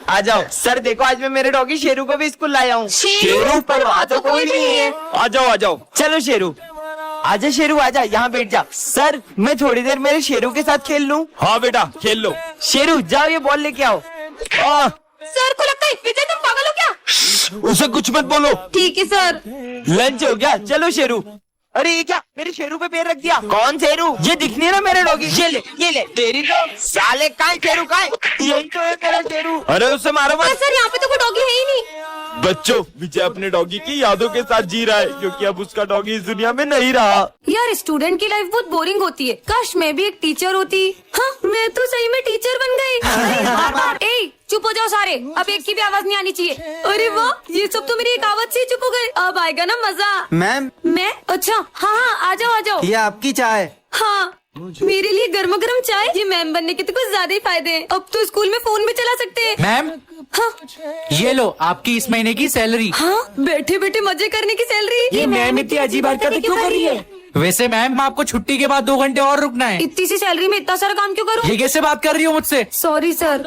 आ जाओ सर, देखो आज मैं मेरे डॉगी शेरू को भी स्कूल लाया हूँ। शेरू पर वहाँ तो कोई नहीं है। आ जाओ आ जाओ, चलो शेरू आजा, शेरू आजा, यहाँ बैठ जा। सर मैं थोड़ी देर मेरे शेरू के साथ खेल लूँ? हाँ बेटा खेल लो। शेरू जाओ ये बॉल लेके आओ। सर को लगता है विजय तुम पागल हो क्या? उसे कुछ मत बोलो। ठीक है सर। लंच हो गया, चलो शेरू। अरे ये क्या, मेरे शेरू पे पैर रख दिया? कौन शेरू? ये दिख नहीं रहा मेरे डॉगी। ये ले तेरी तो साले, का शेरू का? यही तो है मेरा शेरू। अरे उसे मारो मत। सर यहाँ पे तो कोई डॉगी है ही नहीं। बच्चों, विजय अपने डॉगी की यादों के साथ जी रहा है क्योंकि अब उसका डॉगी इस दुनिया में नहीं रहा। यार स्टूडेंट की लाइफ बहुत बोरिंग होती है, काश मैं भी एक टीचर होती। हाँ मैं तो सही में टीचर बन गई। ए चुप हो जाओ सारे, अब एक की भी आवाज नहीं आनी चाहिए। अरे वाह, ये सब तो मेरी एक आवाज से ही चुप हो गए। अब आएगा ना मजा। मैम मैं अच्छा हाँ आ जाओ। ये आपकी चाय। हाँ मेरे लिए गर्मा गर्म चाय। ये मैम बनने के तो कुछ ज्यादा ही फायदे हैं। अब तो स्कूल में फोन भी चला सकते हैं। मैम हाँ ये लो आपकी इस महीने की सैलरी। हाँ बैठे बैठे मजे करने की सैलरी। ये मैम इतनी अजीब हरकतें क्यों कर रही है? वैसे मैम आपको छुट्टी के बाद 2 घंटे और रुकना है। इतनी सी सैलरी में इतना सारा काम क्यों करूँ? ये कैसे बात कर रही हो मुझसे? सॉरी सर,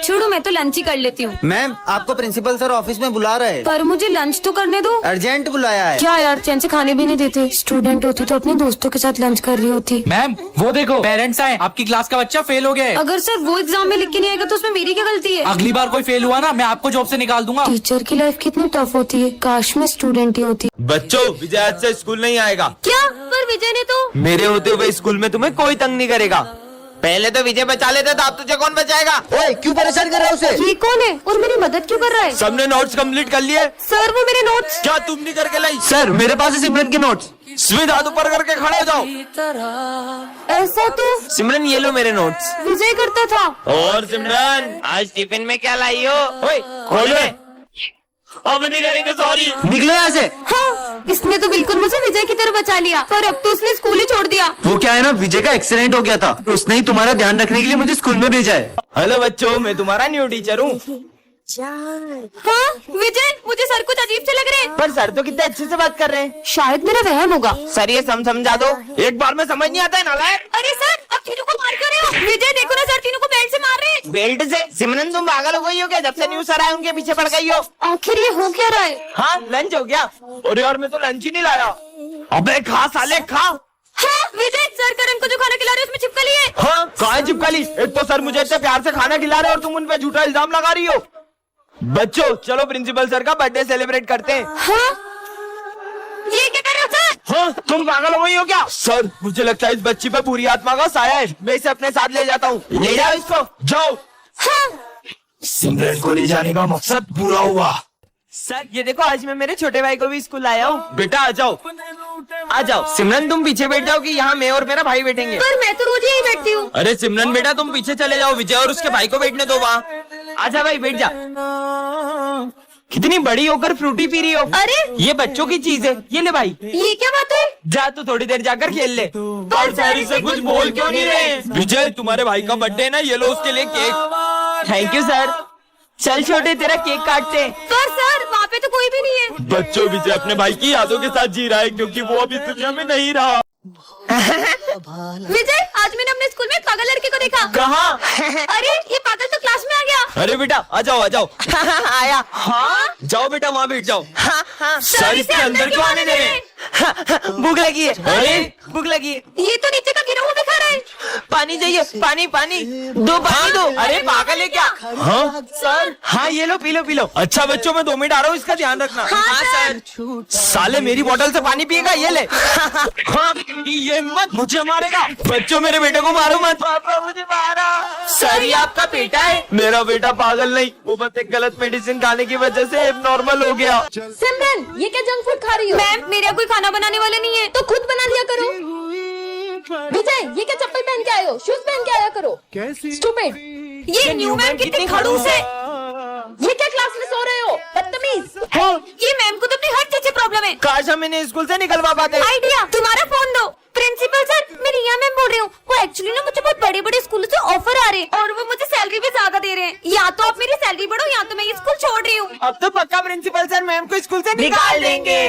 छोड़ो मैं तो लंच ही कर लेती हूँ। मैम आपको प्रिंसिपल सर ऑफिस में बुला रहे हैं। पर मुझे लंच तो करने दो। अर्जेंट बुलाया है। क्या यार, चैन से खाने भी नहीं देते। स्टूडेंट होती तो अपने दोस्तों के साथ लंच कर रही होती। मैम वो देखो पेरेंट्स आए, आपकी क्लास का बच्चा फेल हो गया है। अगर सर वो एग्जाम में लिख के नहीं आएगा तो उसमें मेरी क्या गलती है? अगली बार कोई फेल हुआ ना, मैं आपको जॉब से निकाल दूंगा। टीचर की लाइफ कितनी टफ होती है, काश मैं स्टूडेंट ही होती। बच्चों, विजय आज से स्कूल नहीं आएगा। क्या? पर विजय ने तो। मेरे होते हुए स्कूल में तुम्हें कोई तंग नहीं करेगा। पहले तो विजय बचा लेता था, अब तुझे कौन बचाएगा? ओए क्यों परेशान कर रहा है उसे? ये कौन है और मेरी मदद क्यों कर रहा है? सबने नोट्स कंप्लीट कर लिए? सर वो मेरे नोट्स। क्या तुम नहीं करके लाई? सर मेरे पास है सिमरन के नोट्स। स्मित हाथ ऊपर करके खड़े हो जाओ। ऐसा तो सिमरन ये लो मेरे नोट्स। विजय करता था। और सिमरन आज टिफिन में क्या लाई हो? ओए खोले। अब नहीं करेंगे, सॉरी। निकलो यहाँ से। हाँ इसने तो बिल्कुल मुझे विजय की तरह बचा लिया, पर अब तो उसने स्कूल ही छोड़ दिया। वो क्या है ना, विजय का एक्सीडेंट हो गया था, उसने ही तुम्हारा ध्यान रखने के लिए मुझे स्कूल में भेजा है। हेलो बच्चों, मैं तुम्हारा न्यू टीचर हूँ। हाँ विजय, मुझे सर कुछ अजीब से लग रहे हैं। पर सर तो कितने अच्छे से बात कर रहे हैं। शायद मेरा वहम होगा। सर ये समझा दो, एक बार में समझ नहीं आता है नालायक। अरे सर अब तीनों को मार क्यों रहे हो? विजय देखो ना सर, तीनों को बेल्ट से मार रहे हैं। बेल्ट से? सिमरन तुम पागल हो गई हो क्या? जब से न्यू सर आए उनके पीछे पड़ गई हो। आखिर ये हो क्या रहा है? हाँ लंच हो गया। और यार मैं तो लंच ही नहीं लाया। अबे खा साले खा। हाँ विजय, सर करण को जो खाना खिला रहे हो उसमें छिपकली है। हाँ कहाँ चिपका ली? एक तो सर मुझे इतने प्यार से खाना खिला रहे हो और तुम उन पे झूठा इल्जाम लगा रही हो। बच्चों चलो प्रिंसिपल सर का बर्थडे सेलिब्रेट करते हैं। हाँ ये क्या कर रहे हो सर? हाँ तुम पागल हो गई हो क्या? सर मुझे लगता है इस बच्ची पे पूरी आत्मा का साया है। मैं इसे अपने साथ ले जाता हूँ। ले जाओ इसको, जाओ। हाँ सिमरन को ले जाने का मकसद पूरा हुआ। सर ये देखो, आज मैं मेरे छोटे भाई को भी स्कूल लाया हूँ। बेटा आ जाओ। आ जाओ। सिमरन तुम पीछे बैठ जाओ कि यहाँ मैं और मेरा भाई बैठेंगे। पर मैं तो रोज यही बैठती हूँ। अरे सिमरन बेटा तुम पीछे चले जाओ, विजय और उसके भाई को बैठने दो वहाँ। आजा भाई बैठ जा। कितनी बड़ी होकर फ्रूटी पी रही हो? अरे ये बच्चों की चीज है, ये ले भाई। ये क्या बात है? जा तू थोड़ी देर जाकर खेल ले। और सर से कुछ बोल क्यों नहीं रहे? विजय तुम्हारे भाई का बर्थडे है ना, ये लो उसके लिए केक। Thank you sir. चल छोटे तेरा केक काटते हैं। पर सर वहाँ पे तो कोई भी नहीं है। बच्चों, विजय अपने भाई की यादों के साथ जी रहा है क्योंकि वो अभी दुनिया में नहीं रहा। विजय आज मैंने अपने स्कूल में एक पागल लड़के को देखा। कहाँ? अरे ये पागल तो क्लास में आ गया। अरे बेटा आ जाओ आ जाओ। आया। हाँ जाओ बेटा वहाँ बैठ जाओ। हाँ सर इसे अंदर क्यों आने दे रहे हैं? भूख लगी है। अरे भूख लगी है। ये तो नीचे का गिरा हुआ भी खा रहा है। पानी चाहिए, पानी पानी दो, पानी दो। अरे पागल है क्या? हाँ सर हाँ ये लो, पी लो पी लो। अच्छा बच्चों मैं 2 मिनट आ रहा हूँ, इसका ध्यान रखना। हाँ सर। साले मेरी बोतल से पानी पिएगा, ये ले। हाँ ये मत मुझे मारेगा। बच्चों मेरे बेटे को मारो मत। पापा मुझे मारा। सर ये आपका बेटा है? मेरा बेटा पागल नहीं, वो बस एक गलत मेडिसिन खाने की वजह से एबनॉर्मल हो गया। सिमरन ये क्या जंक फूड खा रही हो? मैम मेरे यहाँ कोई खाना बनाने वाले नहीं है, तो खुद बना लिया करो। विजय ये क्या चप्पल पहन के आए हो? शूज पहन के आया करो। स्टूपिड। ये न्यू मैम कितनी खड़ूस है। ये क्या क्लास में सो रहे हो? बदतमीज। ये मैम को तो अपनी हर चीज से प्रॉब्लम है। काश हम इन्हें स्कूल से निकलवा पाते। आइडिया, तुम्हारा फोन दो। प्रिंसिपल सर मैं रिया मैम बोल रही हूँ। वो एक्चुअली ना मुझे बहुत बड़े बड़े स्कूलों से ऑफर आ रहे हैं और वो मुझे सैलरी भी ज्यादा दे रहे हैं। या तो आप मेरी सैलरी बढ़ो या तो मैं ये स्कूल छोड़ रही हूँ। अब तो पक्का प्रिंसिपल सर मैम को स्कूल से निकाल देंगे।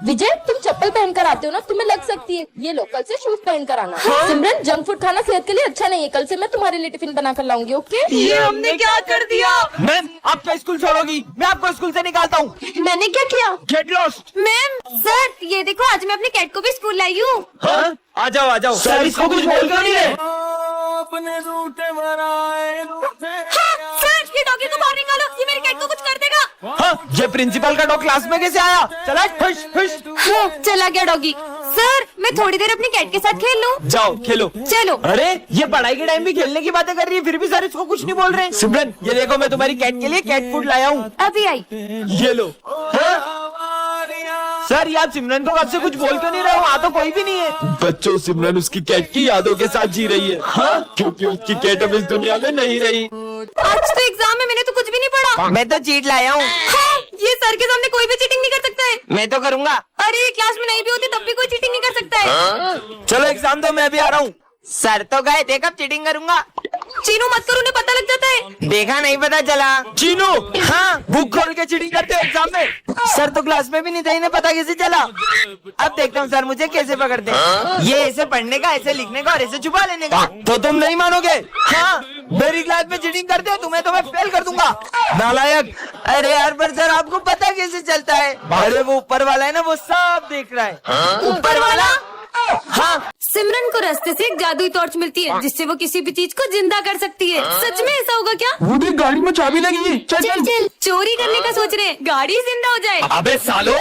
विजय तुम चप्पल पहन कर आते हो ना, तुम्हें लग सकती है। ये लो, कल से शूज पहन कर आना। सिमरन, जंक फूड खाना सेहत के लिए अच्छा नहीं है। कल से मैं तुम्हारे लिए टिफिन बना कर लाऊंगी, ओके? ये हमने क्या कर दिया? मैम, आप क्या स्कूल छोड़ोगी? मैं आपको स्कूल से निकालता हूँ। मैंने क्या किया? Get lost. मैम, सर ये देखो, आज मैं अपने कैट को भी स्कूल लाई हूँ। हाँ? आ जाओ आ जाओ। सर इसको कुछ बोल क्यों नहीं रहे? सर ये डॉगी को बाहर निकालो, ये मेरे कैट को कुछ कर देगा। हाँ? ये प्रिंसिपल का डॉग क्लास में कैसे आया? चला खुश खुश। चला गया डॉगी। सर मैं थोड़ी देर अपने कैट के साथ खेल लूं? जाओ खेलो। चलो। अरे ये पढ़ाई के टाइम भी खेलने की बातें कर रही है, फिर भी सर इसको कुछ नहीं बोल रहे। सिमरन, ये देखो मैं तुम्हारी कैट के लिए कैट फूड लाया हूँ। अभी आई। ये लो। हाँ? सर, ये आप सिमरन को कब से कुछ बोल क्यों नहीं रहे हो? वहाँ तो कोई भी नहीं है। बच्चों, सिमरन उसकी कैट की यादों के साथ जी रही है। हाँ, क्योंकि उसकी कैट अब इस दुनिया में नहीं रही। आज तो एग्जाम है, मैंने तो कुछ भी नहीं पढ़ा। मैं तो चीट लाया हूँ। हाँ, ये सर के सामने कोई भी चीटिंग नहीं कर सकता है। मैं तो करूँगा। अरे क्लास में नहीं भी होती तब भी कोई चीटिंग नहीं कर सकता है। चलो एग्जाम दो, मैं भी आ रहा हूँ। सर तो गए थे, कब चीटिंग करूँगा? चीनू मत करो, उन्हें पता लग जाता है। देखा नहीं पता चला। चीनू, हाँ, बुक खोल के चीटिंग करते हो एग्जाम में। सर तो क्लास में भी नहीं थे, इन्हें पता कैसे चला? अब देखता हूँ सर मुझे कैसे पकड़ते हैं। ये ऐसे पढ़ने का, ऐसे लिखने का और ऐसे छुपा लेने का। तो तुम नहीं मानोगे? हाँ, मेरी क्लास में चीटिंग करते हो तुम्हें तो मैं फेल कर दूंगा, नालायक। अरे यार, पर सर आपको पता कैसे चलता है? अरे वो ऊपर वाला है ना, वो सब देख रहा है। ऊपर वाला? हाँ। सिमरन को रास्ते से एक जादुई टॉर्च मिलती है जिससे वो किसी भी चीज को जिंदा कर सकती है। सच में ऐसा होगा क्या? वो देख, गाड़ी में चाबी लगी है। चल चल चल, चोरी करने का सोच रहे हैं, गाड़ी जिंदा हो जाए। अबे सालो,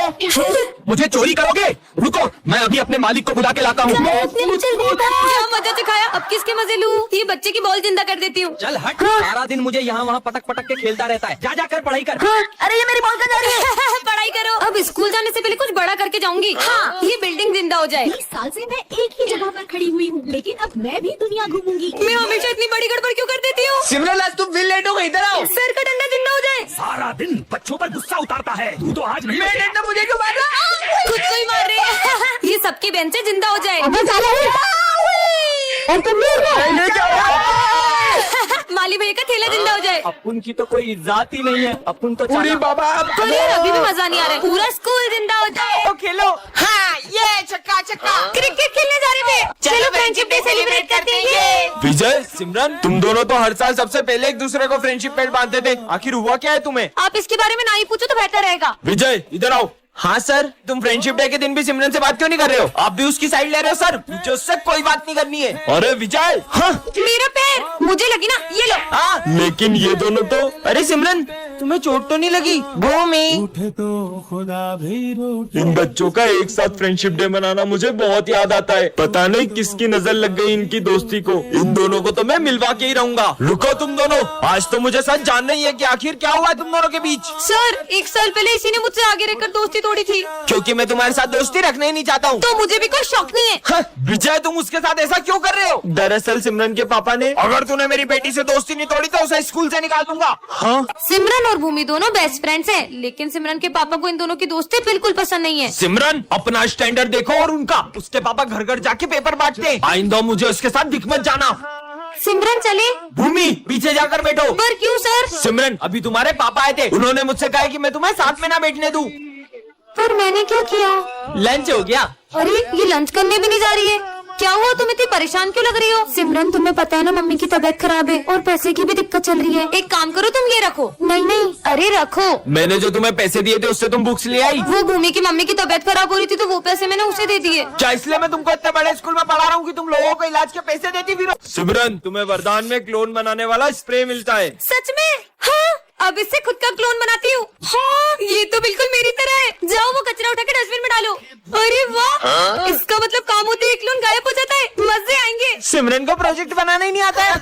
मुझे चोरी करोगे? रुको, मैं अभी अपने मालिक को बुला के लाता हूँ। क्या मजा चखाया, अब किसके मजे लूं? ये बच्चे की बॉल जिंदा कर देती हूँ। चल हट, सारा दिन मुझे यहाँ वहाँ पटक पटक के खेलता रहता है। जा जाकर पढ़ाई कर। अरे ये मेरी बॉल कहाँ जा रही है? पढ़ाई करो। अब स्कूल जाने से पहले कुछ बड़ा करके जाऊंगी। हाँ, ये बिल्डिंग जिंदा हो जाए। 20 साल से मैं एक ही जगह पर खड़ी हुई हूँ, लेकिन अब मैं भी दुनिया घूमूंगी। मैं हमेशा इतनी बड़ी गड़बड़ क्यों कर देती हूँ? सिमरन, आज तुम फिर लेट हो गई, इधर आओ। सर का डंडा जिंदा हो जाए। सारा दिन बच्चों पर गुस्सा उतारता है, तू तो आज नहीं। मेरे डंडा मुझे क्यों मार रहा है? खुद को ही मार रहे हैं। ये सबकी बेंचें जिंदा हो जाए। माली भैया का थैला जिंदा हो जाए। अपन की तो कोई इज्जत ही नहीं है। अपन तो अरे बाबा, अरे अभी भी मजा नहीं आ रहा है। पूरा स्कूल जिंदा हो जाए। तो खेलो। हाँ, ये छक्का छक्का। क्रिकेट खेलने जा रहे थे। चलो फ्रेंडशिप डे सेलिब्रेट करते हैं। विजय, सिमरन, तुम दोनों तो हर साल सबसे पहले एक दूसरे को फ्रेंडशिप बैंड बांधते थे। आखिर हुआ क्या है तुम्हें? आप इसके बारे में ना ही पूछो तो बेहतर रहेगा। विजय, इधर आओ। हाँ सर, तुम फ्रेंडशिप डे के दिन भी सिमरन से बात क्यों नहीं कर रहे हो? आप भी उसकी साइड ले रहे हो सर। मुझे उससे कोई बात नहीं करनी है। अरे विजय, हाँ, मेरा पैर, मुझे लगी ना, ये लो। हाँ, लेकिन ये दोनों तो। अरे सिमरन, तुम्हें चोट तो नहीं लगी? भूमि, इन बच्चों का एक साथ फ्रेंडशिप डे मनाना मुझे बहुत याद आता है। पता नहीं किसकी नजर लग गई इनकी दोस्ती को। इन दोनों को तो मैं मिलवा के ही रहूंगा। रुको तुम दोनों, आज तो मुझे सच जानना ही है कि आखिर क्या हुआ है तुम दोनों के बीच। सर, 1 साल पहले इसी ने मुझसे आगे रहकर दोस्ती तोड़ी थी। क्योंकि मैं तुम्हारे साथ दोस्ती रखना ही नहीं चाहता हूँ। तो मुझे भी कोई शौक नहीं है। हाँ, विजय, तुम उसके साथ ऐसा क्यों कर रहे हो? दरअसल सिमरन के पापा ने, अगर तूने मेरी बेटी से दोस्ती नहीं तोड़ी तो उसे स्कूल से निकाल दूंगा। हाँ? सिमरन और भूमि दोनों बेस्ट फ्रेंड्स हैं, लेकिन सिमरन के पापा को इन दोनों की दोस्ती बिल्कुल पसंद नहीं है। सिमरन, अपना स्टैंडर्ड देखो और उनका। उसके पापा घर घर जाके पेपर बांटते हैं। आइंदा मुझे उसके साथ दिख मत जाना। सिमरन चले। भूमि, पीछे जाकर बैठो। पर क्यों सर? सिमरन, अभी तुम्हारे पापा आए थे, उन्होंने मुझसे कहा कि मैं तुम्हें साथ में ना बैठने दूं। पर मैंने क्या किया? लंच हो गया? अरे ये लंच करने भी नहीं जा रही है। क्या हुआ, तुम इतनी परेशान क्यों लग रही हो? सिमरन, तुम्हें पता है ना मम्मी की तबीयत खराब है और पैसे की भी दिक्कत चल रही है। एक काम करो, तुम ये रखो। नहीं नहीं, अरे रखो। मैंने जो तुम्हें पैसे दिए थे उससे तुम बुक्स ले आई? वो भूमि की मम्मी की तबीयत खराब हो रही थी तो वो पैसे मैंने उसे दे दिए। क्या इसलिए मैं तुमको इतने बड़े स्कूल में पढ़ा रहा हूँ कि तुम लोगों को इलाज के पैसे देती फिरो? सिमरन, तुम्हें वरदान में क्लोन बनाने वाला स्प्रे मिलता है। सच में? हाँ, अब इससे खुद का क्लोन बनाती हूँ। हाँ, ये तो बिल्कुल मेरी तरह है। जाओ वो कचरा उठा के डस्टबिन में डालो। अरे वाह, इसका मतलब काम होते ही क्लोन गायब हो जाता है। मजे आएंगे। सिमरन को प्रोजेक्ट बनाना ही नहीं आता है।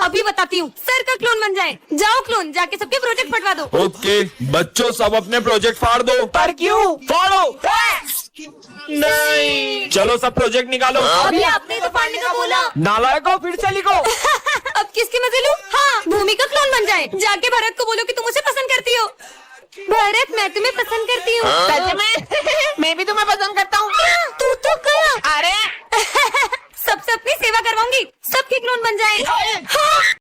अभी बताती हूँ, सर का क्लोन बन जाए। जाओ क्लोन, जाके सबके प्रोजेक्ट फटवा दो। ओके बच्चों, सब अपने प्रोजेक्ट फाड़ दो। पर क्यों? फाड़ो। नहीं, चलो सब प्रोजेक्ट निकालो। अभी आपने तो फाड़ने का बोला। नालायको, फिर से लिखो। अब किसकी मजे लूं? हाँ, भूमि का क्लोन बन जाए। जाके भरत को बोलो कि तुम मुझे पसंद करती हो। भरत, मैं तुम्हें पसंद करती हूँ। सच में? मैं भी तुम्हें पसंद करता हूँ। तू तो गया। अरे सबसे अपनी सेवा करवाऊंगी, सबकी क्लोन बन जाए। हाँ।